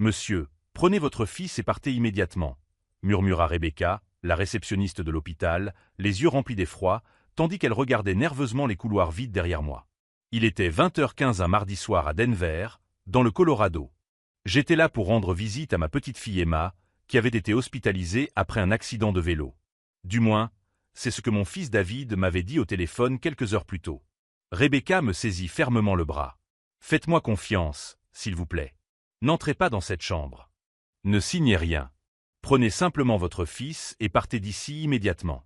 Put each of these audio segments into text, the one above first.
Monsieur, prenez votre fils et partez immédiatement, murmura Rebecca, la réceptionniste de l'hôpital, les yeux remplis d'effroi, tandis qu'elle regardait nerveusement les couloirs vides derrière moi. Il était 20h15 un mardi soir à Denver, dans le Colorado. J'étais là pour rendre visite à ma petite fille Emma, qui avait été hospitalisée après un accident de vélo. Du moins, c'est ce que mon fils David m'avait dit au téléphone quelques heures plus tôt. Rebecca me saisit fermement le bras. « Faites-moi confiance, s'il vous plaît. N'entrez pas dans cette chambre. Ne signez rien. Prenez simplement votre fils et partez d'ici immédiatement. »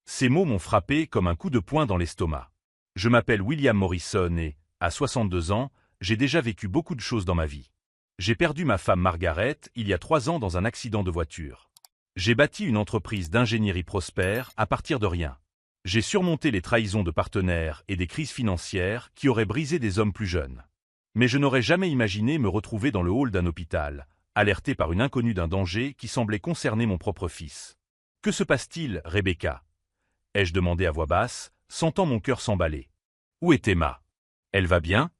Ces mots m'ont frappé comme un coup de poing dans l'estomac. Je m'appelle William Morrison et, à 62 ans, j'ai déjà vécu beaucoup de choses dans ma vie. J'ai perdu ma femme Margaret il y a 3 ans dans un accident de voiture. J'ai bâti une entreprise d'ingénierie prospère à partir de rien. J'ai surmonté les trahisons de partenaires et des crises financières qui auraient brisé des hommes plus jeunes. Mais je n'aurais jamais imaginé me retrouver dans le hall d'un hôpital, alerté par une inconnue d'un danger qui semblait concerner mon propre fils. « Que se passe-t-il, Rebecca » ai-je demandé à voix basse, sentant mon cœur s'emballer. « Où est Emma ? Elle va bien ?»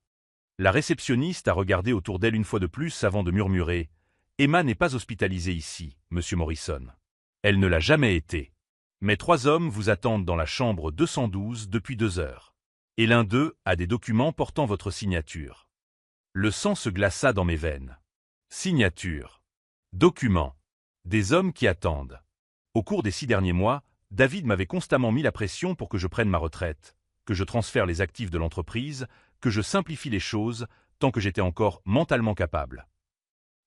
La réceptionniste a regardé autour d'elle une fois de plus avant de murmurer « Emma n'est pas hospitalisée ici, monsieur Morrison. Elle ne l'a jamais été. Mais 3 hommes vous attendent dans la chambre 212 depuis 2 heures. Et l'un d'eux a des documents portant votre signature. » Le sang se glaça dans mes veines. Signature. Documents. Des hommes qui attendent. Au cours des 6 derniers mois, David m'avait constamment mis la pression pour que je prenne ma retraite, que je transfère les actifs de l'entreprise, que je simplifie les choses tant que j'étais encore mentalement capable.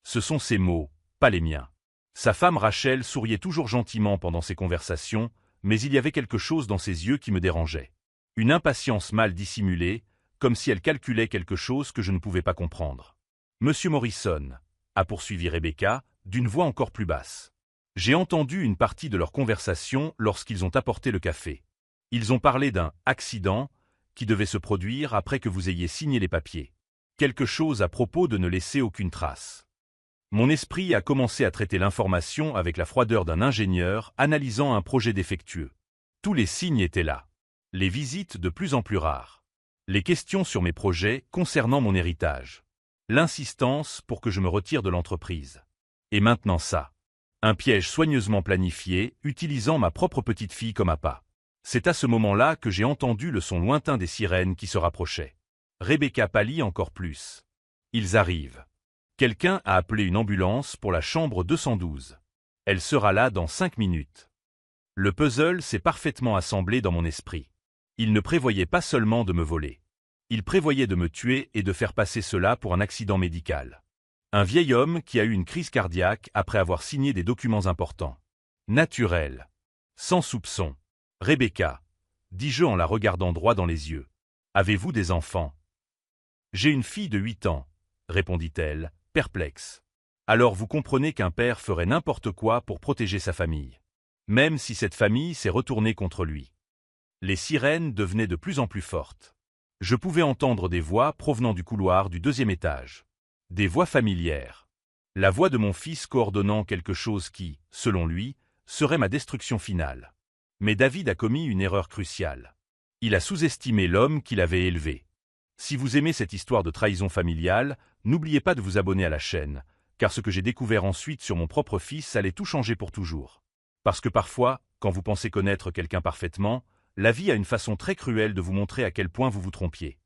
Ce sont ses mots, pas les miens. Sa femme Rachel souriait toujours gentiment pendant ces conversations, mais il y avait quelque chose dans ses yeux qui me dérangeait. Une impatience mal dissimulée, comme si elle calculait quelque chose que je ne pouvais pas comprendre. « Monsieur Morrison » a poursuivi Rebecca, d'une voix encore plus basse. J'ai entendu une partie de leur conversation lorsqu'ils ont apporté le café. Ils ont parlé d'un « accident » qui devait se produire après que vous ayez signé les papiers. Quelque chose à propos de ne laisser aucune trace. Mon esprit a commencé à traiter l'information avec la froideur d'un ingénieur analysant un projet défectueux. Tous les signes étaient là. Les visites de plus en plus rares. Les questions sur mes projets concernant mon héritage. L'insistance pour que je me retire de l'entreprise. Et maintenant ça. Un piège soigneusement planifié, utilisant ma propre petite fille comme appât. C'est à ce moment-là que j'ai entendu le son lointain des sirènes qui se rapprochaient. Rebecca pâlit encore plus. Ils arrivent. Quelqu'un a appelé une ambulance pour la chambre 212. Elle sera là dans 5 minutes. Le puzzle s'est parfaitement assemblé dans mon esprit. Il ne prévoyait pas seulement de me voler. Il prévoyait de me tuer et de faire passer cela pour un accident médical. Un vieil homme qui a eu une crise cardiaque après avoir signé des documents importants. Naturel. Sans soupçon. Rebecca, dis-je en la regardant droit dans les yeux. Avez-vous des enfants ? J'ai une fille de 8 ans, répondit-elle, perplexe. Alors vous comprenez qu'un père ferait n'importe quoi pour protéger sa famille. Même si cette famille s'est retournée contre lui. Les sirènes devenaient de plus en plus fortes. Je pouvais entendre des voix provenant du couloir du 2e étage. Des voix familières. La voix de mon fils coordonnant quelque chose qui, selon lui, serait ma destruction finale. Mais David a commis une erreur cruciale. Il a sous-estimé l'homme qu'il avait élevé. Si vous aimez cette histoire de trahison familiale, n'oubliez pas de vous abonner à la chaîne, car ce que j'ai découvert ensuite sur mon propre fils allait tout changer pour toujours. Parce que parfois, quand vous pensez connaître quelqu'un parfaitement, la vie a une façon très cruelle de vous montrer à quel point vous vous trompiez.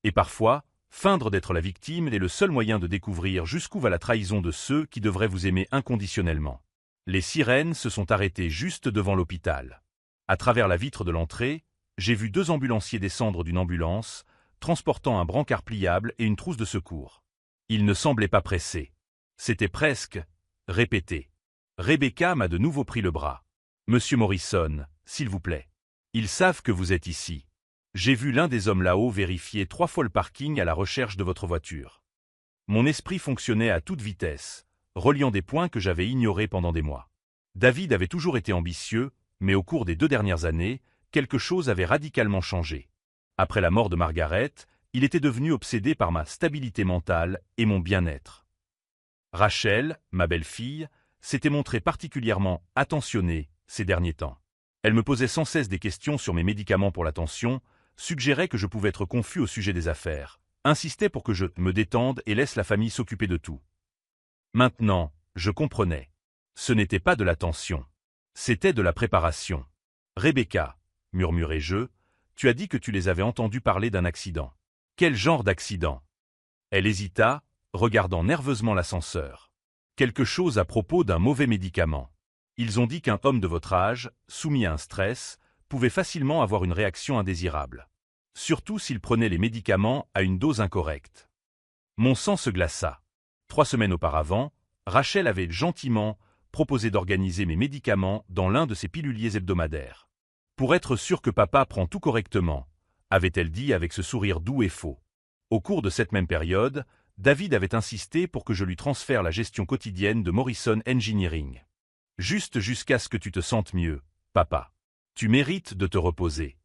Et parfois, feindre d'être la victime est le seul moyen de découvrir jusqu'où va la trahison de ceux qui devraient vous aimer inconditionnellement. Les sirènes se sont arrêtées juste devant l'hôpital. À travers la vitre de l'entrée, j'ai vu 2 ambulanciers descendre d'une ambulance, transportant un brancard pliable et une trousse de secours. Ils ne semblaient pas pressés. C'était presque répété. Rebecca m'a de nouveau pris le bras. « Monsieur Morrison, s'il vous plaît. Ils savent que vous êtes ici. J'ai vu l'un des hommes là-haut vérifier 3 fois le parking à la recherche de votre voiture. » Mon esprit fonctionnait à toute vitesse, reliant des points que j'avais ignorés pendant des mois. David avait toujours été ambitieux, mais au cours des 2 dernières années, quelque chose avait radicalement changé. Après la mort de Margaret, il était devenu obsédé par ma stabilité mentale et mon bien-être. Rachel, ma belle-fille, s'était montrée particulièrement attentionnée ces derniers temps. Elle me posait sans cesse des questions sur mes médicaments pour la tension, suggérait que je pouvais être confus au sujet des affaires, insistait pour que je me détende et laisse la famille s'occuper de tout. Maintenant, je comprenais. Ce n'était pas de la tension. C'était de la préparation. Rebecca, murmurai-je, tu as dit que tu les avais entendus parler d'un accident. Quel genre d'accident? Elle hésita, regardant nerveusement l'ascenseur. Quelque chose à propos d'un mauvais médicament. Ils ont dit qu'un homme de votre âge, soumis à un stress, pouvait facilement avoir une réaction indésirable. Surtout s'il prenait les médicaments à une dose incorrecte. Mon sang se glaça. 3 semaines auparavant, Rachel avait gentiment proposé d'organiser mes médicaments dans l'un de ses piluliers hebdomadaires. Pour être sûr que papa prend tout correctement, avait-elle dit avec ce sourire doux et faux. Au cours de cette même période, David avait insisté pour que je lui transfère la gestion quotidienne de Morrison Engineering. Juste jusqu'à ce que tu te sentes mieux, papa. Tu mérites de te reposer.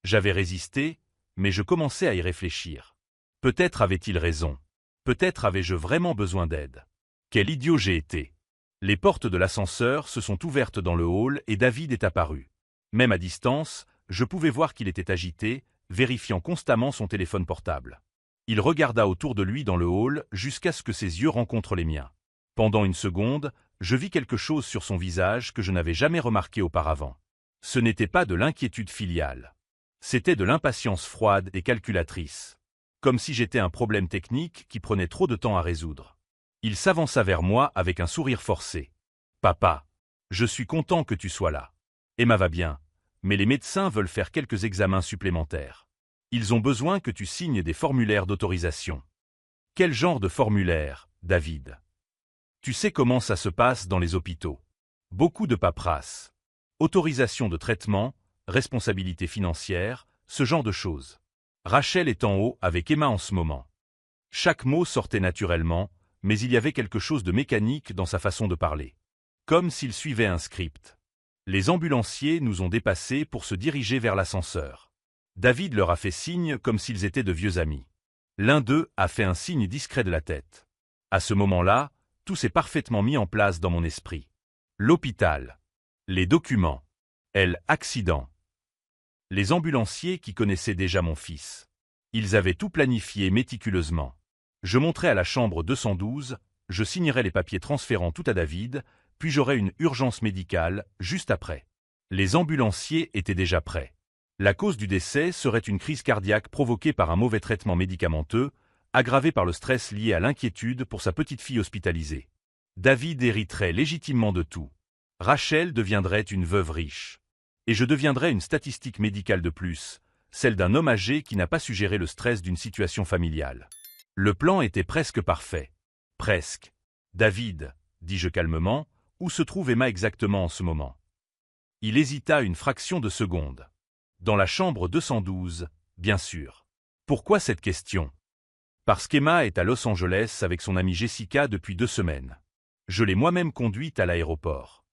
J'avais résisté, mais je commençais à y réfléchir. Peut-être avait-il raison. Peut-être avais-je vraiment besoin d'aide. Quel idiot j'ai été. Les portes de l'ascenseur se sont ouvertes dans le hall et David est apparu. Même à distance, je pouvais voir qu'il était agité, vérifiant constamment son téléphone portable. Il regarda autour de lui dans le hall jusqu'à ce que ses yeux rencontrent les miens. Pendant une seconde, je vis quelque chose sur son visage que je n'avais jamais remarqué auparavant. Ce n'était pas de l'inquiétude filiale. C'était de l'impatience froide et calculatrice. Comme si j'étais un problème technique qui prenait trop de temps à résoudre. Il s'avança vers moi avec un sourire forcé. « Papa, je suis content que tu sois là. Emma va bien, mais les médecins veulent faire quelques examens supplémentaires. Ils ont besoin que tu signes des formulaires d'autorisation. » Quel genre de formulaire, David? Tu sais comment ça se passe dans les hôpitaux. Beaucoup de paperasse. Autorisation de traitement, responsabilité financière, ce genre de choses. Rachel est en haut avec Emma en ce moment. Chaque mot sortait naturellement, mais il y avait quelque chose de mécanique dans sa façon de parler. Comme s'il suivait un script. Les ambulanciers nous ont dépassés pour se diriger vers l'ascenseur. David leur a fait signe comme s'ils étaient de vieux amis. L'un d'eux a fait un signe discret de la tête. À ce moment-là, tout s'est parfaitement mis en place dans mon esprit. L'hôpital. Les documents. Accident. Les ambulanciers qui connaissaient déjà mon fils. Ils avaient tout planifié méticuleusement. Je monterai à la chambre 212, je signerai les papiers transférant tout à David, puis j'aurai une urgence médicale juste après. Les ambulanciers étaient déjà prêts. La cause du décès serait une crise cardiaque provoquée par un mauvais traitement médicamenteux, aggravée par le stress lié à l'inquiétude pour sa petite fille hospitalisée. David hériterait légitimement de tout. Rachel deviendrait une veuve riche. Et je deviendrais une statistique médicale de plus, celle d'un homme âgé qui n'a pas su gérer le stress d'une situation familiale. Le plan était presque parfait. Presque. David, dis-je calmement, où se trouve Emma exactement en ce moment? Il hésita une fraction de seconde. Dans la chambre 212, bien sûr. Pourquoi cette question? Parce qu'Emma est à Los Angeles avec son amie Jessica depuis 2 semaines. Je l'ai moi-même conduite à l'aéroport.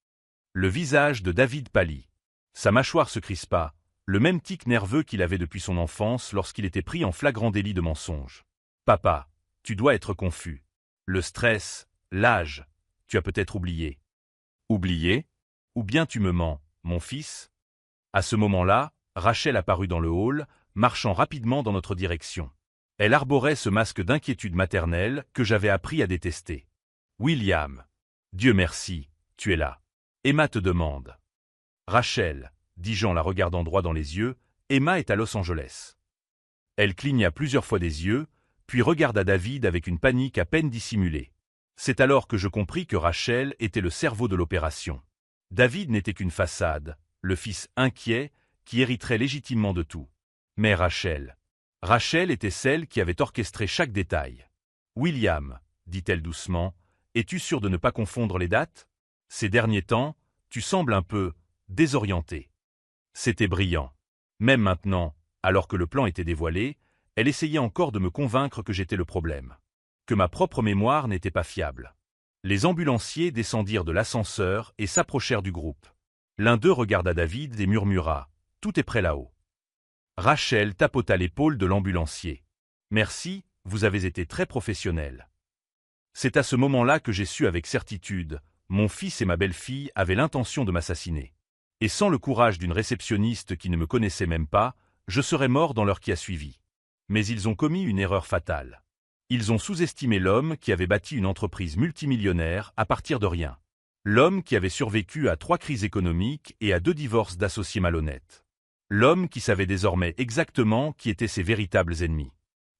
Le visage de David pâlit. Sa mâchoire se crispa, le même tic nerveux qu'il avait depuis son enfance lorsqu'il était pris en flagrant délit de mensonge. Papa, tu dois être confus. Le stress, l'âge, tu as peut-être oublié. Oublié? Ou bien tu me mens, mon fils? À ce moment-là, Rachel apparut dans le hall, marchant rapidement dans notre direction. Elle arborait ce masque d'inquiétude maternelle que j'avais appris à détester. William, Dieu merci, tu es là. Emma te demande. Rachel, dis-je en la regardant droit dans les yeux, Emma est à Los Angeles. Elle cligna plusieurs fois des yeux, puis regarda David avec une panique à peine dissimulée. C'est alors que je compris que Rachel était le cerveau de l'opération. David n'était qu'une façade, le fils inquiet, qui hériterait légitimement de tout. Mais Rachel était celle qui avait orchestré chaque détail. William, dit-elle doucement, es-tu sûr de ne pas confondre les dates? Ces derniers temps, tu sembles un peu désorienté. C'était brillant. Même maintenant, alors que le plan était dévoilé, elle essayait encore de me convaincre que j'étais le problème. Que ma propre mémoire n'était pas fiable. Les ambulanciers descendirent de l'ascenseur et s'approchèrent du groupe. L'un d'eux regarda David et murmura « Tout est prêt là-haut ». Rachel tapota l'épaule de l'ambulancier. « Merci, vous avez été très professionnel. » C'est à ce moment-là que j'ai su avec certitude, mon fils et ma belle-fille avaient l'intention de m'assassiner. Et sans le courage d'une réceptionniste qui ne me connaissait même pas, je serais mort dans l'heure qui a suivi. Mais ils ont commis une erreur fatale. Ils ont sous-estimé l'homme qui avait bâti une entreprise multimillionnaire à partir de rien. L'homme qui avait survécu à 3 crises économiques et à 2 divorces d'associés malhonnêtes. L'homme qui savait désormais exactement qui étaient ses véritables ennemis.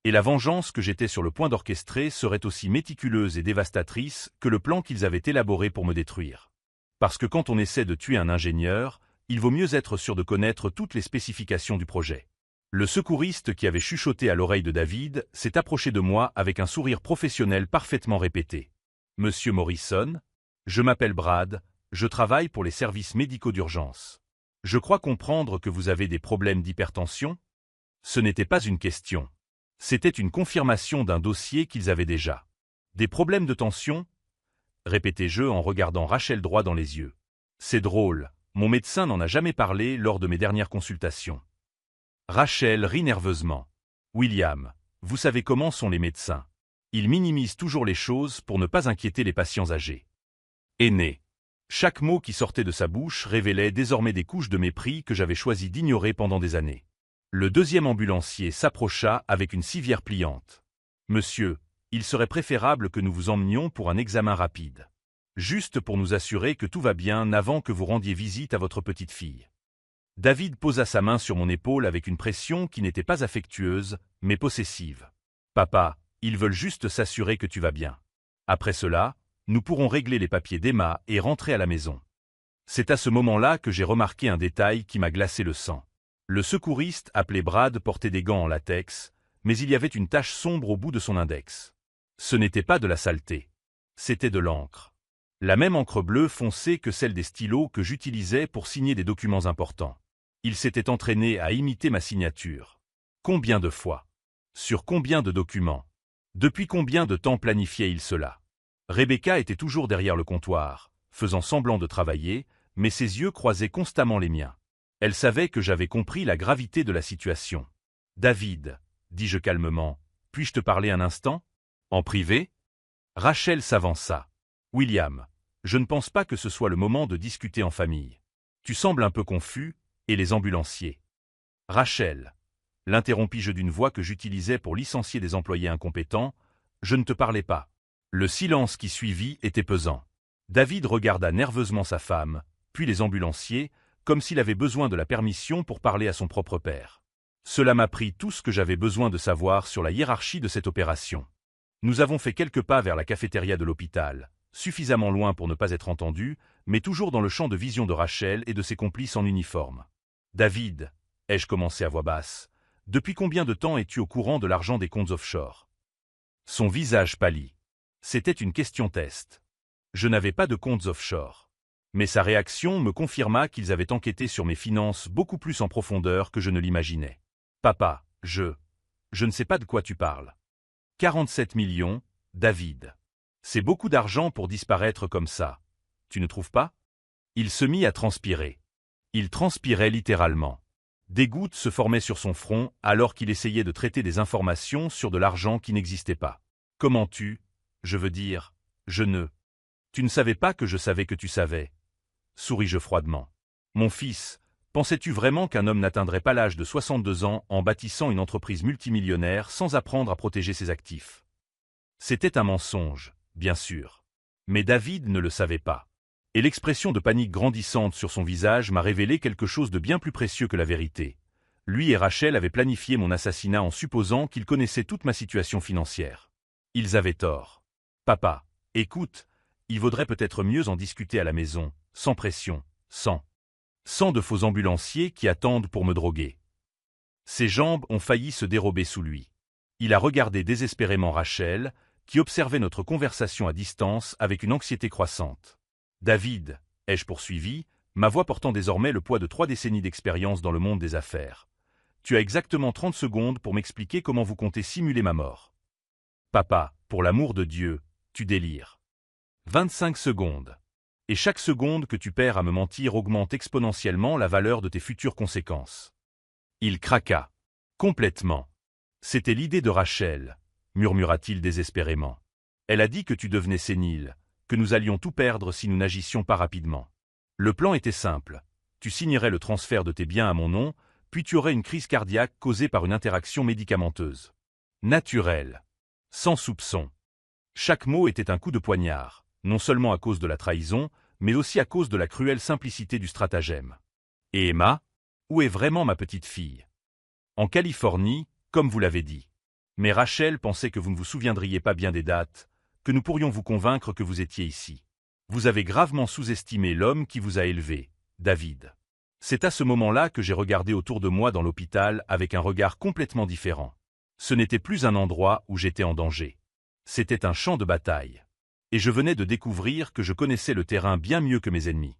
Et la vengeance que j'étais sur le point d'orchestrer serait aussi méticuleuse et dévastatrice que le plan qu'ils avaient élaboré pour me détruire. Parce que quand on essaie de tuer un ingénieur, il vaut mieux être sûr de connaître toutes les spécifications du projet. Le secouriste qui avait chuchoté à l'oreille de David s'est approché de moi avec un sourire professionnel parfaitement répété. « Monsieur Morrison, je m'appelle Brad, je travaille pour les services médicaux d'urgence. Je crois comprendre que vous avez des problèmes d'hypertension ?» Ce n'était pas une question. C'était une confirmation d'un dossier qu'ils avaient déjà. « Des problèmes de tension ?» répétai-je en regardant Rachel droit dans les yeux. « C'est drôle, mon médecin n'en a jamais parlé lors de mes dernières consultations. » Rachel rit nerveusement. « William, vous savez comment sont les médecins. Ils minimisent toujours les choses pour ne pas inquiéter les patients âgés. » Aîné. Chaque mot qui sortait de sa bouche révélait désormais des couches de mépris que j'avais choisi d'ignorer pendant des années. Le deuxième ambulancier s'approcha avec une civière pliante. « Monsieur, il serait préférable que nous vous emmenions pour un examen rapide. Juste pour nous assurer que tout va bien avant que vous rendiez visite à votre petite fille. » David posa sa main sur mon épaule avec une pression qui n'était pas affectueuse, mais possessive. « Papa, ils veulent juste s'assurer que tu vas bien. Après cela, nous pourrons régler les papiers d'Emma et rentrer à la maison. » C'est à ce moment-là que j'ai remarqué un détail qui m'a glacé le sang. Le secouriste appelé Brad portait des gants en latex, mais il y avait une tache sombre au bout de son index. Ce n'était pas de la saleté. C'était de l'encre. La même encre bleue foncée que celle des stylos que j'utilisais pour signer des documents importants. Il s'était entraîné à imiter ma signature. Combien de fois? Sur combien de documents? Depuis combien de temps planifiait-il cela? Rebecca était toujours derrière le comptoir, faisant semblant de travailler, mais ses yeux croisaient constamment les miens. Elle savait que j'avais compris la gravité de la situation. « David, dis-je calmement, puis-je te parler un instant? En privé ?» Rachel s'avança. « William, je ne pense pas que ce soit le moment de discuter en famille. Tu sembles un peu confus, et les ambulanciers. » « Rachel, l'interrompis-je d'une voix que j'utilisais pour licencier des employés incompétents, je ne te parlais pas. » Le silence qui suivit était pesant. David regarda nerveusement sa femme, puis les ambulanciers, comme s'il avait besoin de la permission pour parler à son propre père. Cela m'apprit tout ce que j'avais besoin de savoir sur la hiérarchie de cette opération. Nous avons fait quelques pas vers la cafétéria de l'hôpital, suffisamment loin pour ne pas être entendus, mais toujours dans le champ de vision de Rachel et de ses complices en uniforme. « David, ai-je commencé à voix basse, depuis combien de temps es-tu au courant de l'argent des comptes offshore ?» Son visage pâlit. C'était une question test. Je n'avais pas de comptes offshore. Mais sa réaction me confirma qu'ils avaient enquêté sur mes finances beaucoup plus en profondeur que je ne l'imaginais. « Papa, je ne sais pas de quoi tu parles. 47 millions, David. C'est beaucoup d'argent pour disparaître comme ça. Tu ne trouves pas ?» Il se mit à transpirer. Il transpirait littéralement. Des gouttes se formaient sur son front alors qu'il essayait de traiter des informations sur de l'argent qui n'existait pas. « Comment je veux dire, je ne... Tu ne savais pas que je savais que tu savais. » Souris-je froidement. « Mon fils, pensais-tu vraiment qu'un homme n'atteindrait pas l'âge de 62 ans en bâtissant une entreprise multimillionnaire sans apprendre à protéger ses actifs? » C'était un mensonge, bien sûr. Mais David ne le savait pas. Et l'expression de panique grandissante sur son visage m'a révélé quelque chose de bien plus précieux que la vérité. Lui et Rachel avaient planifié mon assassinat en supposant qu'ils connaissaient toute ma situation financière. Ils avaient tort. « Papa, écoute, il vaudrait peut-être mieux en discuter à la maison, sans pression, sans de faux ambulanciers qui attendent pour me droguer. » Ses jambes ont failli se dérober sous lui. Il a regardé désespérément Rachel, qui observait notre conversation à distance avec une anxiété croissante. « David, ai-je poursuivi, ma voix portant désormais le poids de 3 décennies d'expérience dans le monde des affaires. Tu as exactement 30 secondes pour m'expliquer comment vous comptez simuler ma mort. »« Papa, pour l'amour de Dieu, tu délires. 25 secondes. Et chaque seconde que tu perds à me mentir augmente exponentiellement la valeur de tes futures conséquences. » Il craqua. Complètement. « C'était l'idée de Rachel, » murmura-t-il désespérément. « Elle a dit que tu devenais sénile, que nous allions tout perdre si nous n'agissions pas rapidement. Le plan était simple. Tu signerais le transfert de tes biens à mon nom, puis tu aurais une crise cardiaque causée par une interaction médicamenteuse. Naturelle. Sans soupçon. Chaque mot était un coup de poignard, non seulement à cause de la trahison, mais aussi à cause de la cruelle simplicité du stratagème. Et Emma? Où est vraiment ma petite fille? En Californie, comme vous l'avez dit. Mais Rachel pensait que vous ne vous souviendriez pas bien des dates, que nous pourrions vous convaincre que vous étiez ici. Vous avez gravement sous-estimé l'homme qui vous a élevé, David. C'est à ce moment-là que j'ai regardé autour de moi dans l'hôpital avec un regard complètement différent. Ce n'était plus un endroit où j'étais en danger. C'était un champ de bataille. Et je venais de découvrir que je connaissais le terrain bien mieux que mes ennemis.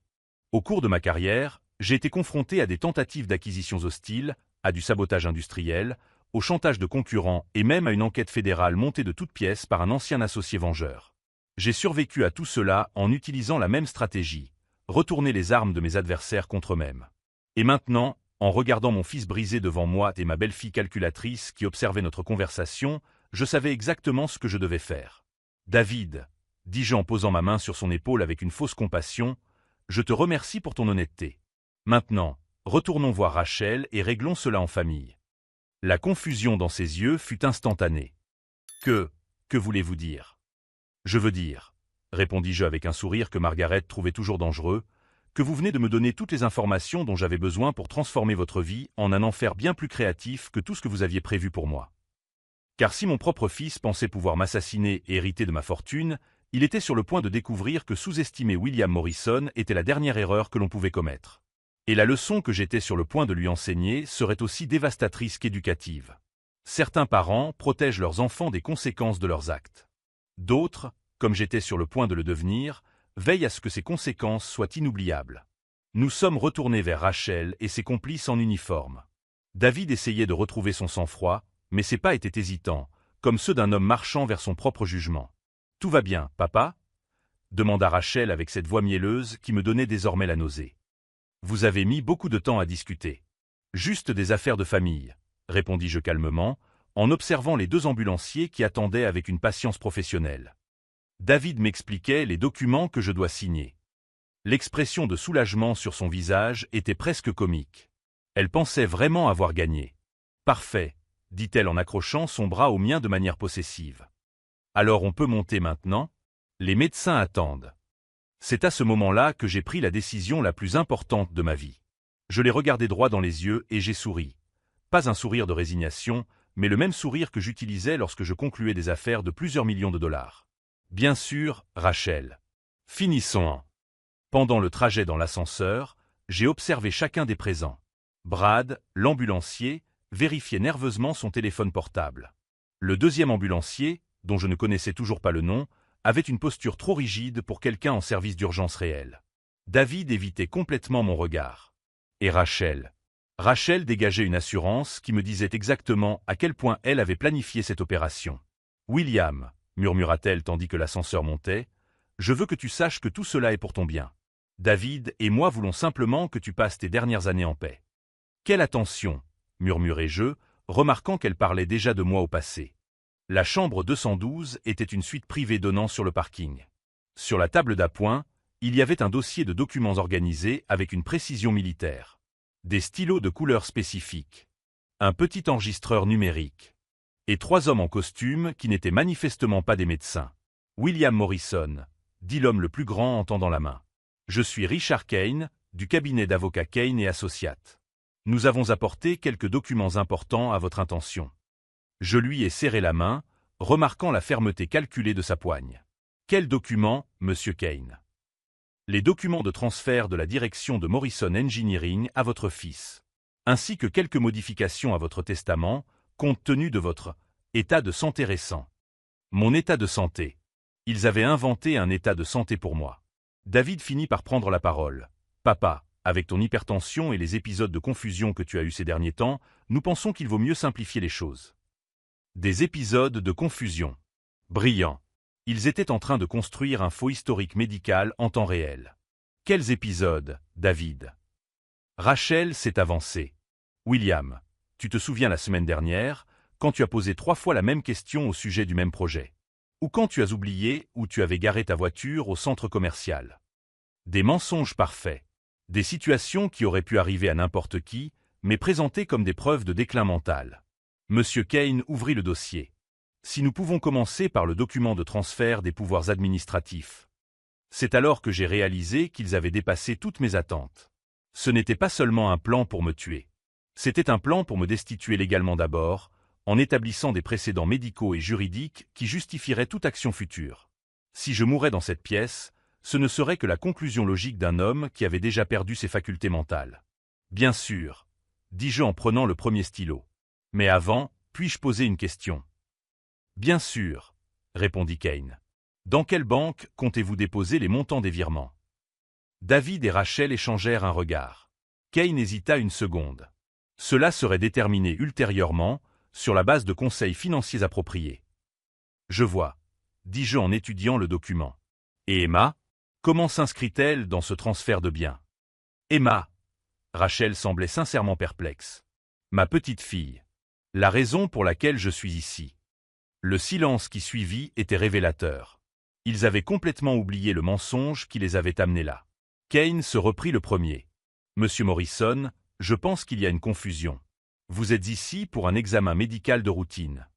Au cours de ma carrière, j'ai été confronté à des tentatives d'acquisitions hostiles, à du sabotage industriel, au chantage de concurrents et même à une enquête fédérale montée de toutes pièces par un ancien associé vengeur. J'ai survécu à tout cela en utilisant la même stratégie, retourner les armes de mes adversaires contre eux-mêmes. Et maintenant, en regardant mon fils brisé devant moi et ma belle-fille calculatrice qui observait notre conversation, je savais exactement ce que je devais faire. David, dis-je en posant ma main sur son épaule avec une fausse compassion, je te remercie pour ton honnêteté. Maintenant, retournons voir Rachel et réglons cela en famille. La confusion dans ses yeux fut instantanée. Que voulez-vous dire? Je veux dire, répondis-je avec un sourire que Margaret trouvait toujours dangereux, que vous venez de me donner toutes les informations dont j'avais besoin pour transformer votre vie en un enfer bien plus créatif que tout ce que vous aviez prévu pour moi. Car si mon propre fils pensait pouvoir m'assassiner et hériter de ma fortune, il était sur le point de découvrir que sous-estimer William Morrison était la dernière erreur que l'on pouvait commettre. Et la leçon que j'étais sur le point de lui enseigner serait aussi dévastatrice qu'éducative. Certains parents protègent leurs enfants des conséquences de leurs actes. D'autres, comme j'étais sur le point de le devenir, veillent à ce que ces conséquences soient inoubliables. Nous sommes retournés vers Rachel et ses complices en uniforme. David essayait de retrouver son sang-froid, mais ses pas étaient hésitants, comme ceux d'un homme marchant vers son propre jugement. « Tout va bien, papa » demanda Rachel avec cette voix mielleuse qui me donnait désormais la nausée. « Vous avez mis beaucoup de temps à discuter. »« Juste des affaires de famille » répondis-je calmement, en observant les deux ambulanciers qui attendaient avec une patience professionnelle. David m'expliquait les documents que je dois signer. L'expression de soulagement sur son visage était presque comique. Elle pensait vraiment avoir gagné. « Parfait » dit-elle en accrochant son bras au mien de manière possessive. « Alors on peut monter maintenant? Les médecins attendent. » C'est à ce moment-là que j'ai pris la décision la plus importante de ma vie. Je l'ai regardé droit dans les yeux et j'ai souri. Pas un sourire de résignation, mais le même sourire que j'utilisais lorsque je concluais des affaires de plusieurs millions de dollars. Bien sûr, Rachel. Finissons. Pendant le trajet dans l'ascenseur, j'ai observé chacun des présents. Brad, l'ambulancier, vérifiait nerveusement son téléphone portable. Le deuxième ambulancier, dont je ne connaissais toujours pas le nom, avait une posture trop rigide pour quelqu'un en service d'urgence réel. David évitait complètement mon regard. Et Rachel. Rachel dégageait une assurance qui me disait exactement à quel point elle avait planifié cette opération. « William » murmura-t-elle tandis que l'ascenseur montait, « je veux que tu saches que tout cela est pour ton bien. David et moi voulons simplement que tu passes tes dernières années en paix. »« Quelle attention » murmurai-je, remarquant qu'elle parlait déjà de moi au passé. La chambre 212 était une suite privée donnant sur le parking. Sur la table d'appoint, il y avait un dossier de documents organisés avec une précision militaire. Des stylos de couleurs spécifiques. Un petit enregistreur numérique. Et 3 hommes en costume qui n'étaient manifestement pas des médecins. « William Morrison » dit l'homme le plus grand en tendant la main. « Je suis Richard Kane, du cabinet d'avocats Kane et Associates. Nous avons apporté quelques documents importants à votre intention. » Je lui ai serré la main, remarquant la fermeté calculée de sa poigne. « Quels documents, monsieur Kane ?» Les documents de transfert de la direction de Morrison Engineering à votre fils, ainsi que quelques modifications à votre testament, compte tenu de votre état de santé récent. Mon état de santé. Ils avaient inventé un état de santé pour moi. David finit par prendre la parole. « Papa, avec ton hypertension et les épisodes de confusion que tu as eus ces derniers temps, nous pensons qu'il vaut mieux simplifier les choses. » Des épisodes de confusion. Brillant. Ils étaient en train de construire un faux historique médical en temps réel. Quels épisodes, David? Rachel s'est avancée. William, tu te souviens la semaine dernière, quand tu as posé 3 fois la même question au sujet du même projet. Ou quand tu as oublié où tu avais garé ta voiture au centre commercial. Des mensonges parfaits. Des situations qui auraient pu arriver à n'importe qui, mais présentées comme des preuves de déclin mental. Monsieur Kane ouvrit le dossier. Si nous pouvons commencer par le document de transfert des pouvoirs administratifs. C'est alors que j'ai réalisé qu'ils avaient dépassé toutes mes attentes. Ce n'était pas seulement un plan pour me tuer. C'était un plan pour me destituer légalement d'abord, en établissant des précédents médicaux et juridiques qui justifieraient toute action future. Si je mourais dans cette pièce, ce ne serait que la conclusion logique d'un homme qui avait déjà perdu ses facultés mentales. Bien sûr, dis-je en prenant le premier stylo. Mais avant, puis-je poser une question? Bien sûr, répondit Kane. Dans quelle banque comptez-vous déposer les montants des virements? David et Rachel échangèrent un regard. Kane hésita une seconde. Cela serait déterminé ultérieurement, sur la base de conseils financiers appropriés. Je vois, dis-je en étudiant le document. Et Emma? Comment s'inscrit-elle dans ce transfert de biens? Emma? Rachel semblait sincèrement perplexe. Ma petite fille. La raison pour laquelle je suis ici. Le silence qui suivit était révélateur. Ils avaient complètement oublié le mensonge qui les avait amenés là. Kane se reprit le premier. Monsieur Morrison, je pense qu'il y a une confusion. Vous êtes ici pour un examen médical de routine.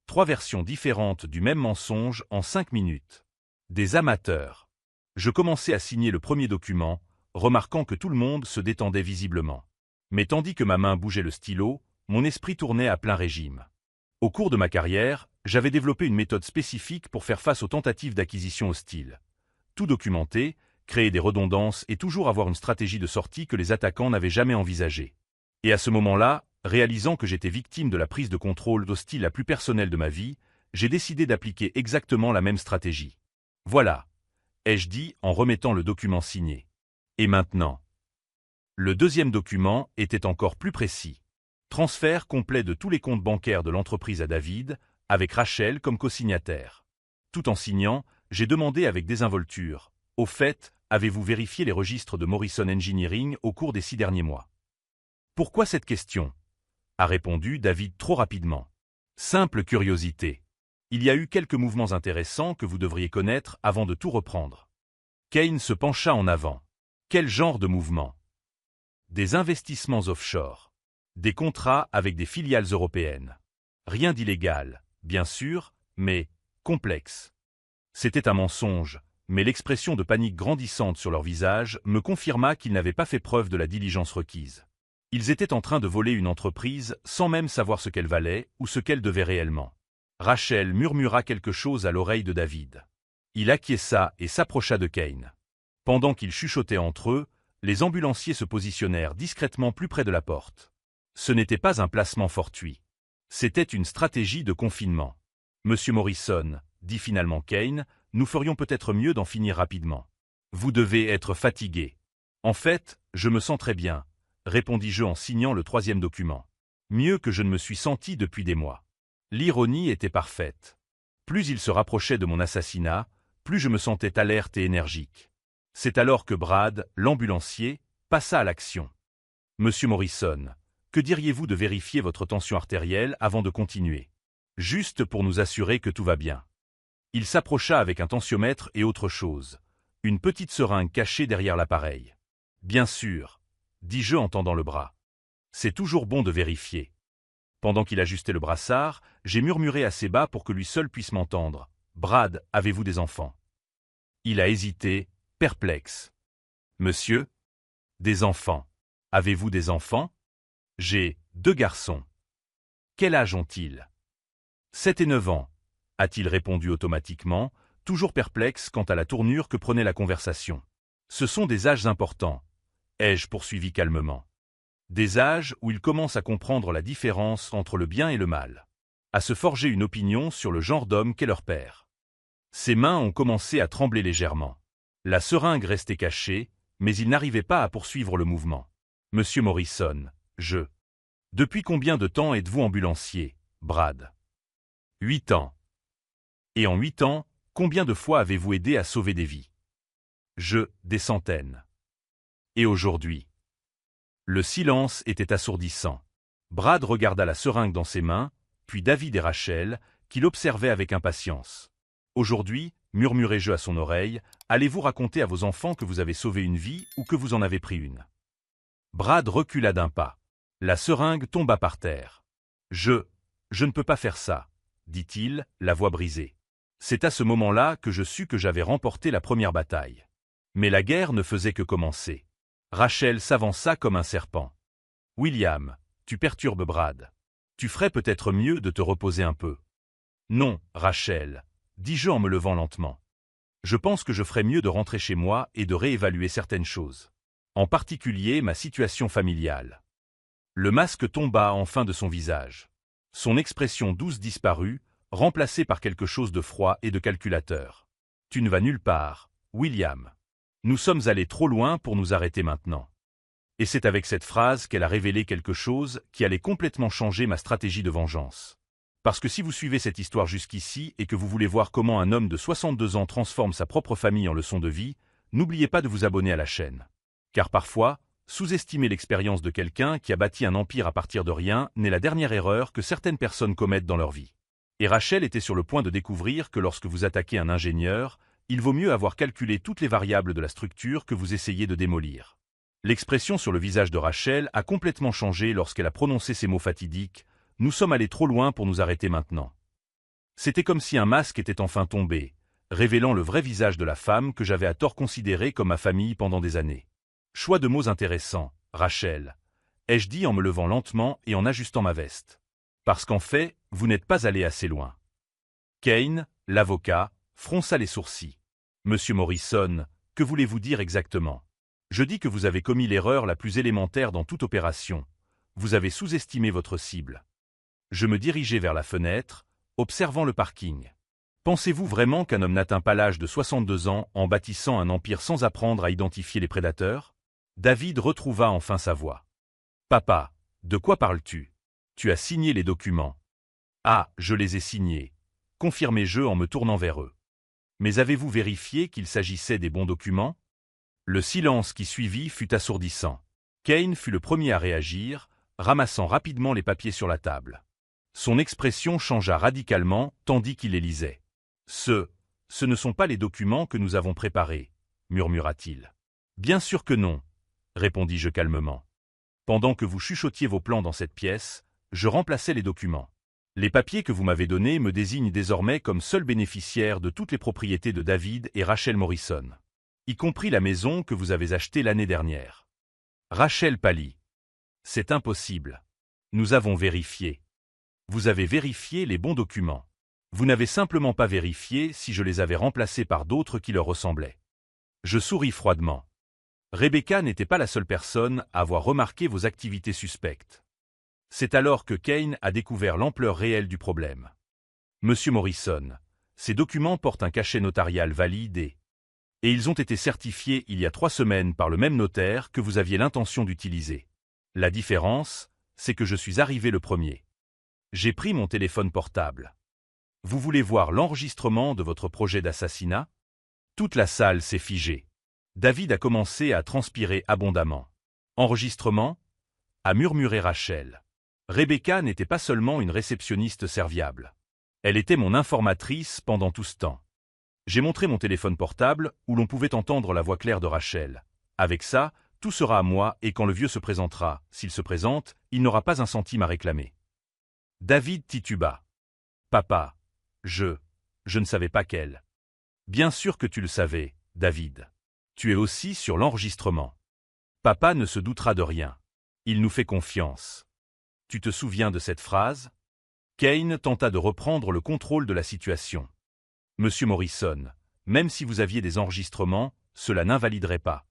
3 versions différentes du même mensonge en 5 minutes. Des amateurs. Je commençais à signer le premier document, remarquant que tout le monde se détendait visiblement. Mais tandis que ma main bougeait le stylo, mon esprit tournait à plein régime. Au cours de ma carrière, j'avais développé une méthode spécifique pour faire face aux tentatives d'acquisition hostiles. Tout documenter, créer des redondances et toujours avoir une stratégie de sortie que les attaquants n'avaient jamais envisagée. Et à ce moment-là, réalisant que j'étais victime de la prise de contrôle d'hostile la plus personnelle de ma vie, j'ai décidé d'appliquer exactement la même stratégie. Voilà, ai-je dit en remettant le document signé. Et maintenant? Le deuxième document était encore plus précis. Transfert complet de tous les comptes bancaires de l'entreprise à David, avec Rachel comme co-signataire. Tout en signant, j'ai demandé avec désinvolture. Au fait, avez-vous vérifié les registres de Morrison Engineering au cours des 6 derniers mois? Pourquoi cette question? A répondu David trop rapidement. Simple curiosité. Il y a eu quelques mouvements intéressants que vous devriez connaître avant de tout reprendre. Kane se pencha en avant. Quel genre de mouvement? Des investissements offshore. Des contrats avec des filiales européennes. Rien d'illégal, bien sûr, mais complexe. C'était un mensonge, mais l'expression de panique grandissante sur leur visage me confirma qu'ils n'avaient pas fait preuve de la diligence requise. Ils étaient en train de voler une entreprise sans même savoir ce qu'elle valait ou ce qu'elle devait réellement. Rachel murmura quelque chose à l'oreille de David. Il acquiesça et s'approcha de Kane. Pendant qu'ils chuchotaient entre eux, les ambulanciers se positionnèrent discrètement plus près de la porte. Ce n'était pas un placement fortuit. C'était une stratégie de confinement. Monsieur Morrison, dit finalement Kane, nous ferions peut-être mieux d'en finir rapidement. Vous devez être fatigué. En fait, je me sens très bien, répondis-je en signant le 3e document. Mieux que je ne me suis senti depuis des mois. L'ironie était parfaite. Plus il se rapprochait de mon assassinat, plus je me sentais alerte et énergique. C'est alors que Brad, l'ambulancier, passa à l'action. Monsieur Morrison, que diriez-vous de vérifier votre tension artérielle avant de continuer? Juste pour nous assurer que tout va bien. Il s'approcha avec un tensiomètre et autre chose. Une petite seringue cachée derrière l'appareil. Bien sûr, dis-je en tendant le bras. C'est toujours bon de vérifier. Pendant qu'il ajustait le brassard, j'ai murmuré assez bas pour que lui seul puisse m'entendre. Brad, avez-vous des enfants? Il a hésité, perplexe. Monsieur? Des enfants. Avez-vous des enfants? J'ai 2 garçons. Quel âge ont-ils? 7 et 9 ans, a-t-il répondu automatiquement, toujours perplexe quant à la tournure que prenait la conversation. Ce sont des âges importants, ai-je poursuivi calmement. Des âges où ils commencent à comprendre la différence entre le bien et le mal, à se forger une opinion sur le genre d'homme qu'est leur père. Ses mains ont commencé à trembler légèrement. La seringue restait cachée, mais il n'arrivait pas à poursuivre le mouvement. Monsieur Morrison, je... Depuis combien de temps êtes-vous ambulancier, Brad? 8 ans. Et en 8 ans, combien de fois avez-vous aidé à sauver des vies? Des centaines. Et aujourd'hui? Le silence était assourdissant. Brad regarda la seringue dans ses mains, puis David et Rachel, qui l'observaient avec impatience. Aujourd'hui, murmurai-je à son oreille, allez-vous raconter à vos enfants que vous avez sauvé une vie ou que vous en avez pris une? Brad recula d'un pas. La seringue tomba par terre. Je ne peux pas faire ça, dit-il, la voix brisée. C'est à ce moment-là que je sus que j'avais remporté la première bataille. Mais la guerre ne faisait que commencer. Rachel s'avança comme un serpent. « William, tu perturbes Brad. Tu ferais peut-être mieux de te reposer un peu. »« Non, Rachel, dis-je en me levant lentement. Je pense que je ferais mieux de rentrer chez moi et de réévaluer certaines choses. En particulier ma situation familiale. » Le masque tomba enfin de son visage. Son expression douce disparut, remplacée par quelque chose de froid et de calculateur. « Tu ne vas nulle part, William. Nous sommes allés trop loin pour nous arrêter maintenant. » Et c'est avec cette phrase qu'elle a révélé quelque chose qui allait complètement changer ma stratégie de vengeance. Parce que si vous suivez cette histoire jusqu'ici et que vous voulez voir comment un homme de 62 ans transforme sa propre famille en leçon de vie, n'oubliez pas de vous abonner à la chaîne. Car parfois, sous-estimer l'expérience de quelqu'un qui a bâti un empire à partir de rien n'est la dernière erreur que certaines personnes commettent dans leur vie. Et Rachel était sur le point de découvrir que lorsque vous attaquez un ingénieur, il vaut mieux avoir calculé toutes les variables de la structure que vous essayez de démolir. L'expression sur le visage de Rachel a complètement changé lorsqu'elle a prononcé ces mots fatidiques. « Nous sommes allés trop loin pour nous arrêter maintenant. » C'était comme si un masque était enfin tombé, révélant le vrai visage de la femme que j'avais à tort considérée comme ma famille pendant des années. Choix de mots intéressant, Rachel, ai-je dit en me levant lentement et en ajustant ma veste. Parce qu'en fait, vous n'êtes pas allé assez loin. Kane, l'avocat, fronça les sourcils. Monsieur Morrison, que voulez-vous dire exactement? Je dis que vous avez commis l'erreur la plus élémentaire dans toute opération. Vous avez sous-estimé votre cible. Je me dirigeai vers la fenêtre, observant le parking. Pensez-vous vraiment qu'un homme n'atteint pas l'âge de 62 ans en bâtissant un empire sans apprendre à identifier les prédateurs? David retrouva enfin sa voix. Papa, de quoi parles-tu? Tu as signé les documents. Ah, je les ai signés, confirmai-je en me tournant vers eux. Mais avez-vous vérifié qu'il s'agissait des bons documents? Le silence qui suivit fut assourdissant. Kane fut le premier à réagir, ramassant rapidement les papiers sur la table. Son expression changea radicalement tandis qu'il les lisait. Ce ne sont pas les documents que nous avons préparés, murmura-t-il. Bien sûr que non, répondis-je calmement. Pendant que vous chuchotiez vos plans dans cette pièce, je remplaçais les documents. Les papiers que vous m'avez donnés me désignent désormais comme seul bénéficiaire de toutes les propriétés de David et Rachel Morrison, y compris la maison que vous avez achetée l'année dernière. Rachel pâlit. C'est impossible. Nous avons vérifié. Vous avez vérifié les bons documents. Vous n'avez simplement pas vérifié si je les avais remplacés par d'autres qui leur ressemblaient. Je souris froidement. Rebecca n'était pas la seule personne à avoir remarqué vos activités suspectes. C'est alors que Kane a découvert l'ampleur réelle du problème. Monsieur Morrison, ces documents portent un cachet notarial valide et ils ont été certifiés il y a 3 semaines par le même notaire que vous aviez l'intention d'utiliser. La différence, c'est que je suis arrivé le premier. J'ai pris mon téléphone portable. Vous voulez voir l'enregistrement de votre projet d'assassinat? Toute la salle s'est figée. David a commencé à transpirer abondamment. Enregistrement? A murmuré Rachel. Rebecca n'était pas seulement une réceptionniste serviable. Elle était mon informatrice pendant tout ce temps. J'ai montré mon téléphone portable où l'on pouvait entendre la voix claire de Rachel. Avec ça, tout sera à moi et quand le vieux se présentera, s'il se présente, il n'aura pas un centime à réclamer. David tituba. Papa, je ne savais pas qu'elle. Bien sûr que tu le savais, David. Tu es aussi sur l'enregistrement. Papa ne se doutera de rien. Il nous fait confiance. Tu te souviens de cette phrase? Kane tenta de reprendre le contrôle de la situation. Monsieur Morrison, même si vous aviez des enregistrements, cela n'invaliderait pas.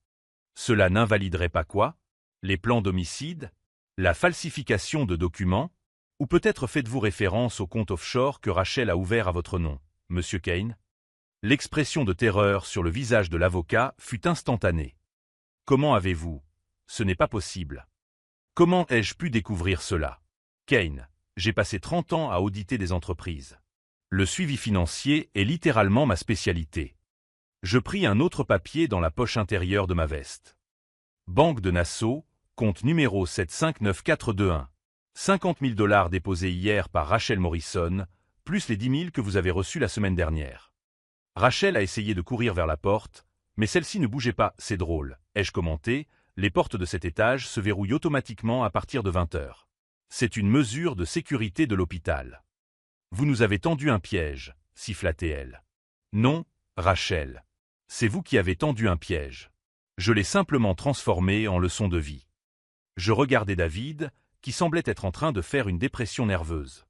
Cela n'invaliderait pas quoi? Les plans d'homicide? La falsification de documents? Ou peut-être faites-vous référence au compte offshore que Rachel a ouvert à votre nom, Monsieur Kane? L'expression de terreur sur le visage de l'avocat fut instantanée. Comment avez-vous? Ce n'est pas possible. Comment ai-je pu découvrir cela? Kane, j'ai passé 30 ans à auditer des entreprises. Le suivi financier est littéralement ma spécialité. Je pris un autre papier dans la poche intérieure de ma veste. Banque de Nassau, compte numéro 759421. 50 000 $ déposés hier par Rachel Morrison, plus les 10 000 que vous avez reçus la semaine dernière. Rachel a essayé de courir vers la porte, mais celle-ci ne bougeait pas. C'est drôle, ai-je commenté, les portes de cet étage se verrouillent automatiquement à partir de 20 h. C'est une mesure de sécurité de l'hôpital. Vous nous avez tendu un piège, siffla-t-elle. Non, Rachel. C'est vous qui avez tendu un piège. Je l'ai simplement transformé en leçon de vie. Je regardais David, qui semblait être en train de faire une dépression nerveuse.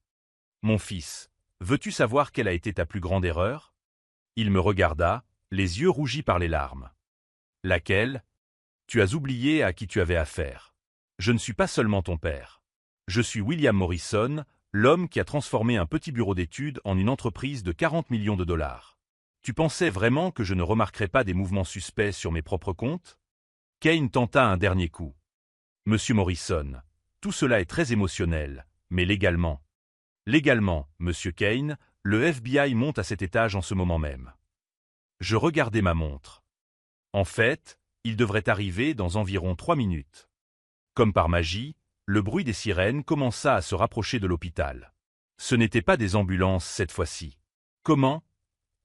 Mon fils, veux-tu savoir quelle a été ta plus grande erreur? Il me regarda, les yeux rougis par les larmes. Laquelle? Tu as oublié à qui tu avais affaire. Je ne suis pas seulement ton père. Je suis William Morrison, l'homme qui a transformé un petit bureau d'études en une entreprise de 40 millions de dollars. Tu pensais vraiment que je ne remarquerais pas des mouvements suspects sur mes propres comptes? Kane tenta un dernier coup. Monsieur Morrison, tout cela est très émotionnel, mais légalement. Légalement, Monsieur Kane, le FBI monte à cet étage en ce moment même. Je regardai ma montre. En fait, il devrait arriver dans environ 3 minutes. Comme par magie, le bruit des sirènes commença à se rapprocher de l'hôpital. Ce n'étaient pas des ambulances cette fois-ci. Comment?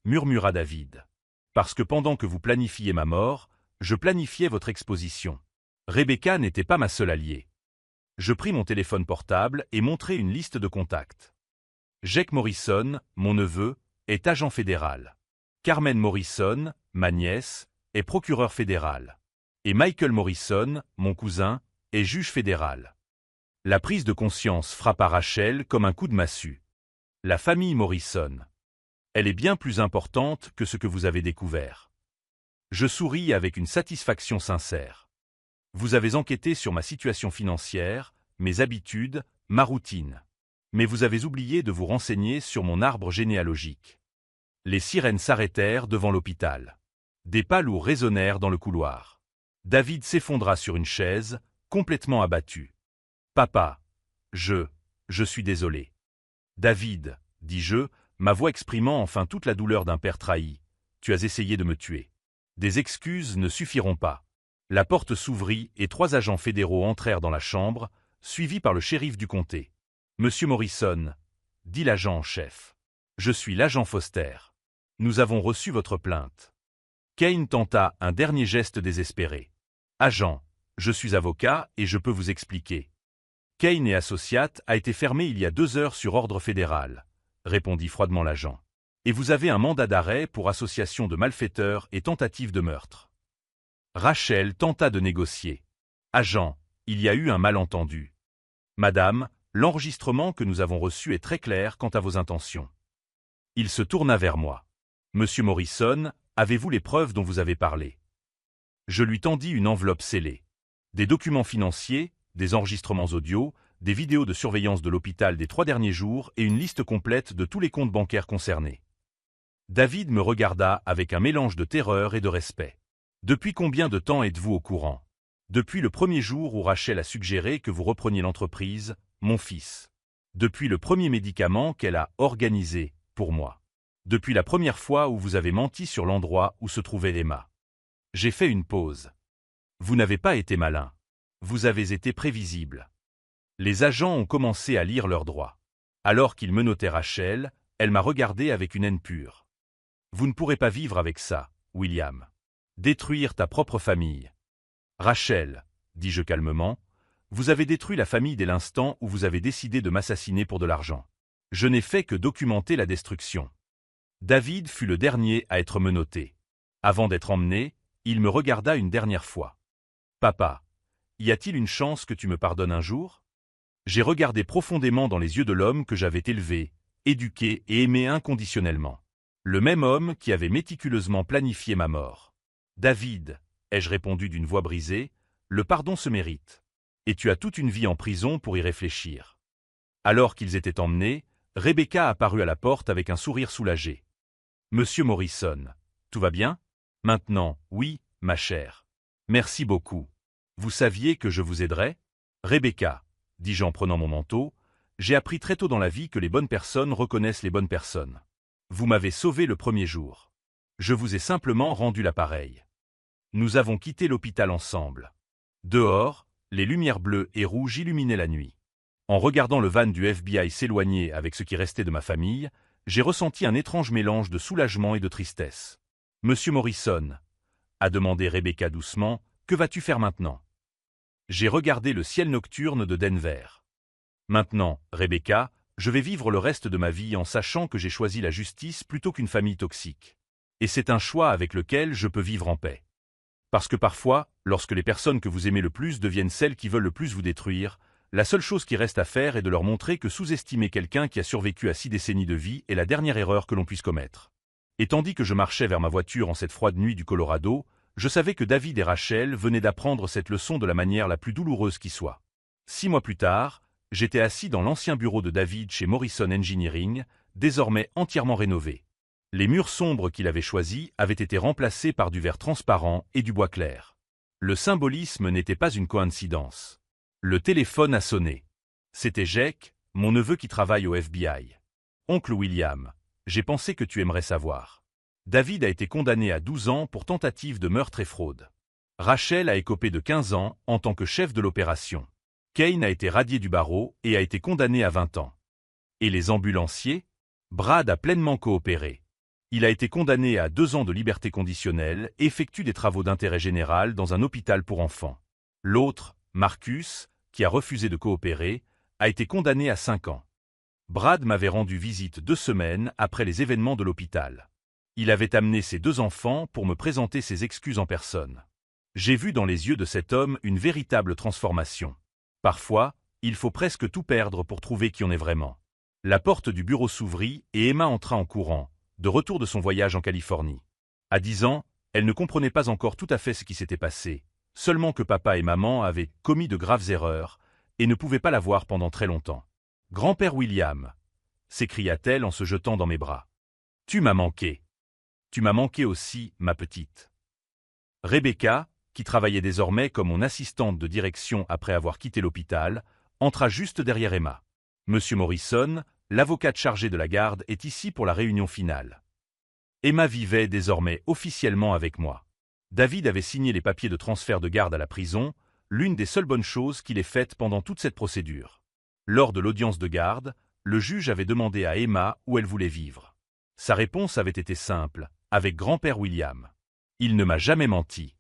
Murmura David. Parce que pendant que vous planifiez ma mort, je planifiais votre exposition. Rebecca n'était pas ma seule alliée. Je pris mon téléphone portable et montrai une liste de contacts. Jake Morrison, mon neveu, est agent fédéral. Carmen Morrison, ma nièce, est procureur fédéral. Et Michael Morrison, mon cousin, est juge fédéral. La prise de conscience frappa Rachel comme un coup de massue. La famille Morrison. Elle est bien plus importante que ce que vous avez découvert. Je souris avec une satisfaction sincère. Vous avez enquêté sur ma situation financière, mes habitudes, ma routine. Mais vous avez oublié de vous renseigner sur mon arbre généalogique. Les sirènes s'arrêtèrent devant l'hôpital. Des pas lourds résonnèrent dans le couloir. David s'effondra sur une chaise, complètement abattu. « Papa, je suis désolé. » « David, dis-je, ma voix exprimant enfin toute la douleur d'un père trahi, tu as essayé de me tuer. Des excuses ne suffiront pas. » La porte s'ouvrit et 3 agents fédéraux entrèrent dans la chambre, suivis par le shérif du comté. « Monsieur Morrison, » dit l'agent en chef. « Je suis l'agent Foster. Nous avons reçu votre plainte. » Kane tenta un dernier geste désespéré. « Agent, je suis avocat et je peux vous expliquer. » Kane et Associates a été fermé il y a 2 heures sur ordre fédéral, répondit froidement l'agent. Et vous avez un mandat d'arrêt pour association de malfaiteurs et tentative de meurtre. Rachel tenta de négocier. Agent, il y a eu un malentendu. Madame, l'enregistrement que nous avons reçu est très clair quant à vos intentions. Il se tourna vers moi. Monsieur Morrison, avez-vous les preuves dont vous avez parlé? Je lui tendis une enveloppe scellée. Des documents financiers, des enregistrements audio, des vidéos de surveillance de l'hôpital des 3 derniers jours et une liste complète de tous les comptes bancaires concernés. David me regarda avec un mélange de terreur et de respect. Depuis combien de temps êtes-vous au courant? Depuis le premier jour où Rachel a suggéré que vous repreniez l'entreprise, mon fils. Depuis le premier médicament qu'elle a organisé pour moi. Depuis la première fois où vous avez menti sur l'endroit où se trouvait Emma. J'ai fait une pause. Vous n'avez pas été malin. Vous avez été prévisible. Les agents ont commencé à lire leurs droits. Alors qu'ils menottaient Rachel, elle m'a regardé avec une haine pure. Vous ne pourrez pas vivre avec ça, William. Détruire ta propre famille. Rachel, dis-je calmement, vous avez détruit la famille dès l'instant où vous avez décidé de m'assassiner pour de l'argent. Je n'ai fait que documenter la destruction. David fut le dernier à être menotté. Avant d'être emmené, il me regarda une dernière fois. Papa, y a-t-il une chance que tu me pardonnes un jour? J'ai regardé profondément dans les yeux de l'homme que j'avais élevé, éduqué et aimé inconditionnellement. Le même homme qui avait méticuleusement planifié ma mort. David, ai-je répondu d'une voix brisée, le pardon se mérite. Et tu as toute une vie en prison pour y réfléchir. Alors qu'ils étaient emmenés, Rebecca apparut à la porte avec un sourire soulagé. Monsieur Morrison, tout va bien? Maintenant, oui, ma chère. Merci beaucoup. Vous saviez que je vous aiderais? Rebecca, dis-je en prenant mon manteau, j'ai appris très tôt dans la vie que les bonnes personnes reconnaissent les bonnes personnes. Vous m'avez sauvé le premier jour. Je vous ai simplement rendu l'appareil. Nous avons quitté l'hôpital ensemble. Dehors, les lumières bleues et rouges illuminaient la nuit. En regardant le van du FBI s'éloigner avec ce qui restait de ma famille, j'ai ressenti un étrange mélange de soulagement et de tristesse. « Monsieur Morrison, » a demandé Rebecca doucement, « que vas-tu faire maintenant ?» J'ai regardé le ciel nocturne de Denver. « Maintenant, Rebecca, je vais vivre le reste de ma vie en sachant que j'ai choisi la justice plutôt qu'une famille toxique. Et c'est un choix avec lequel je peux vivre en paix. Parce que parfois, lorsque les personnes que vous aimez le plus deviennent celles qui veulent le plus vous détruire, la seule chose qui reste à faire est de leur montrer que sous-estimer quelqu'un qui a survécu à 6 décennies de vie est la dernière erreur que l'on puisse commettre. Et tandis que je marchais vers ma voiture en cette froide nuit du Colorado, je savais que David et Rachel venaient d'apprendre cette leçon de la manière la plus douloureuse qui soit. 6 mois plus tard, j'étais assis dans l'ancien bureau de David chez Morrison Engineering, désormais entièrement rénové. Les murs sombres qu'il avait choisis avaient été remplacés par du verre transparent et du bois clair. Le symbolisme n'était pas une coïncidence. Le téléphone a sonné. C'était Jake, mon neveu qui travaille au FBI. « Oncle William, j'ai pensé que tu aimerais savoir. David a été condamné à 12 ans pour tentative de meurtre et fraude. Rachel a écopé de 15 ans en tant que chef de l'opération. Kane a été radié du barreau et a été condamné à 20 ans. Et les ambulanciers? Brad a pleinement coopéré. Il a été condamné à 2 ans de liberté conditionnelle et effectue des travaux d'intérêt général dans un hôpital pour enfants. L'autre, Marcus, qui a refusé de coopérer, a été condamné à 5 ans. Brad m'avait rendu visite 2 semaines après les événements de l'hôpital. Il avait amené ses 2 enfants pour me présenter ses excuses en personne. J'ai vu dans les yeux de cet homme une véritable transformation. Parfois, il faut presque tout perdre pour trouver qui on est vraiment. La porte du bureau s'ouvrit et Emma entra en courant, de retour de son voyage en Californie. À 10 ans, elle ne comprenait pas encore tout à fait ce qui s'était passé, seulement que papa et maman avaient commis de graves erreurs et ne pouvaient pas la voir pendant très longtemps. « Grand-père William !» s'écria-t-elle en se jetant dans mes bras. « Tu m'as manqué. Tu m'as manqué aussi, ma petite. » Rebecca, qui travaillait désormais comme mon assistante de direction après avoir quitté l'hôpital, entra juste derrière Emma. « Monsieur Morrison, l'avocate chargée de la garde, est ici pour la réunion finale. » Emma vivait désormais officiellement avec moi. David avait signé les papiers de transfert de garde à la prison, l'une des seules bonnes choses qu'il ait faites pendant toute cette procédure. Lors de l'audience de garde, le juge avait demandé à Emma où elle voulait vivre. Sa réponse avait été simple, avec grand-père William. Il ne m'a jamais menti.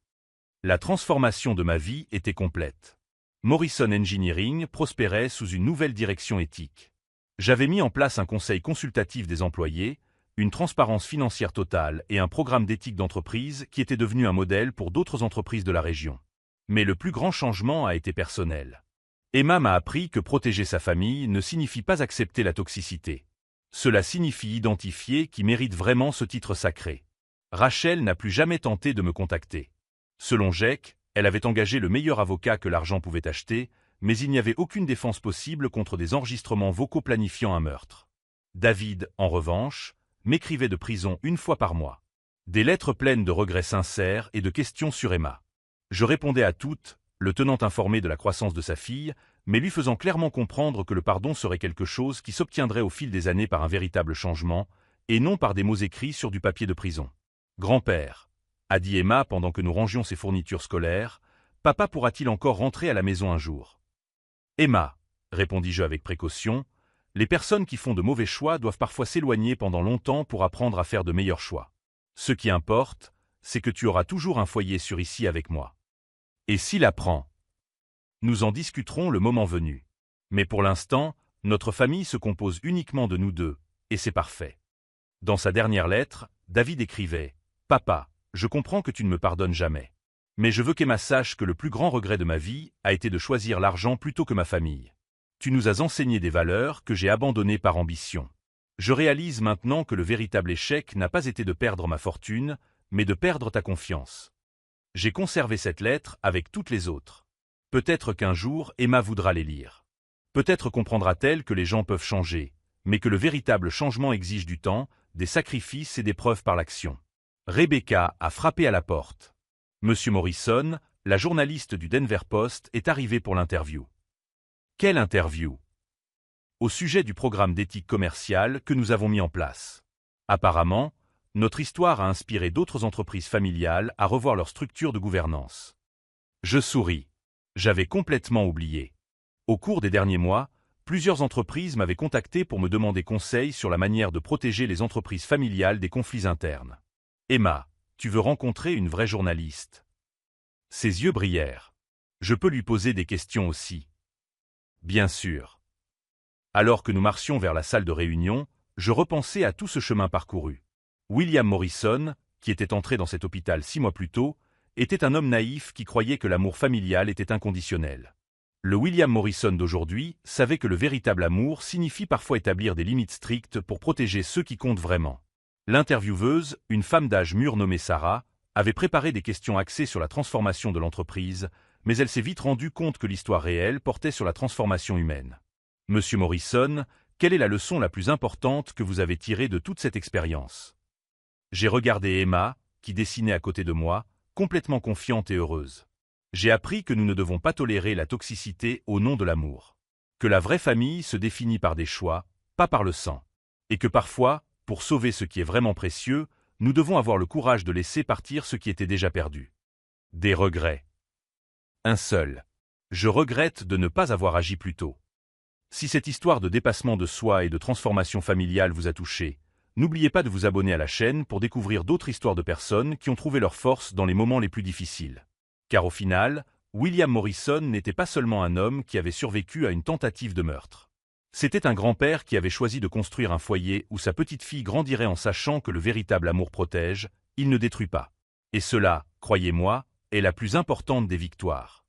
La transformation de ma vie était complète. Morrison Engineering prospérait sous une nouvelle direction éthique. J'avais mis en place un conseil consultatif des employés, une transparence financière totale et un programme d'éthique d'entreprise qui était devenu un modèle pour d'autres entreprises de la région. Mais le plus grand changement a été personnel. Emma m'a appris que protéger sa famille ne signifie pas accepter la toxicité. Cela signifie identifier qui mérite vraiment ce titre sacré. Rachel n'a plus jamais tenté de me contacter. Selon Jake, elle avait engagé le meilleur avocat que l'argent pouvait acheter, mais il n'y avait aucune défense possible contre des enregistrements vocaux planifiant un meurtre. David, en revanche, m'écrivait de prison 1 fois par mois. Des lettres pleines de regrets sincères et de questions sur Emma. Je répondais à toutes, le tenant informé de la croissance de sa fille, mais lui faisant clairement comprendre que le pardon serait quelque chose qui s'obtiendrait au fil des années par un véritable changement, et non par des mots écrits sur du papier de prison. « Grand-père », a dit Emma pendant que nous rangions ses fournitures scolaires, « papa pourra-t-il encore rentrer à la maison un jour ?» « Emma », répondis-je avec précaution, « les personnes qui font de mauvais choix doivent parfois s'éloigner pendant longtemps pour apprendre à faire de meilleurs choix. Ce qui importe, c'est que tu auras toujours un foyer sur ici avec moi. Et s'il apprend, nous en discuterons le moment venu. Mais pour l'instant, notre famille se compose uniquement de nous deux, et c'est parfait. » Dans sa dernière lettre, David écrivait « Papa, je comprends que tu ne me pardonnes jamais. Mais je veux qu'Emma sache que le plus grand regret de ma vie a été de choisir l'argent plutôt que ma famille. Tu nous as enseigné des valeurs que j'ai abandonnées par ambition. Je réalise maintenant que le véritable échec n'a pas été de perdre ma fortune, mais de perdre ta confiance. J'ai conservé cette lettre avec toutes les autres. Peut-être qu'un jour Emma voudra les lire. Peut-être comprendra-t-elle que les gens peuvent changer, mais que le véritable changement exige du temps, des sacrifices et des preuves par l'action. Rebecca a frappé à la porte. Monsieur Morrison, la journaliste du Denver Post, est arrivée pour l'interview. Quelle interview? Au sujet du programme d'éthique commerciale que nous avons mis en place. Apparemment, notre histoire a inspiré d'autres entreprises familiales à revoir leur structure de gouvernance. Je souris. J'avais complètement oublié. Au cours des derniers mois, plusieurs entreprises m'avaient contacté pour me demander conseil sur la manière de protéger les entreprises familiales des conflits internes. Emma, tu veux rencontrer une vraie journaliste? Ses yeux brillèrent. Je peux lui poser des questions aussi. Bien sûr. Alors que nous marchions vers la salle de réunion, je repensais à tout ce chemin parcouru. William Morrison, qui était entré dans cet hôpital 6 mois plus tôt, était un homme naïf qui croyait que l'amour familial était inconditionnel. Le William Morrison d'aujourd'hui savait que le véritable amour signifie parfois établir des limites strictes pour protéger ceux qui comptent vraiment. L'intervieweuse, une femme d'âge mûr nommée Sarah, avait préparé des questions axées sur la transformation de l'entreprise, mais elle s'est vite rendue compte que l'histoire réelle portait sur la transformation humaine. Monsieur Morrison, quelle est la leçon la plus importante que vous avez tirée de toute cette expérience? J'ai regardé Emma, qui dessinait à côté de moi, complètement confiante et heureuse. J'ai appris que nous ne devons pas tolérer la toxicité au nom de l'amour. Que la vraie famille se définit par des choix, pas par le sang. Et que parfois, pour sauver ce qui est vraiment précieux, nous devons avoir le courage de laisser partir ce qui était déjà perdu. Des regrets. Un seul. Je regrette de ne pas avoir agi plus tôt. Si cette histoire de dépassement de soi et de transformation familiale vous a touché, n'oubliez pas de vous abonner à la chaîne pour découvrir d'autres histoires de personnes qui ont trouvé leur force dans les moments les plus difficiles. Car au final, William Morrison n'était pas seulement un homme qui avait survécu à une tentative de meurtre. C'était un grand-père qui avait choisi de construire un foyer où sa petite fille grandirait en sachant que le véritable amour protège, il ne détruit pas. Et cela, croyez-moi, est la plus importante des victoires.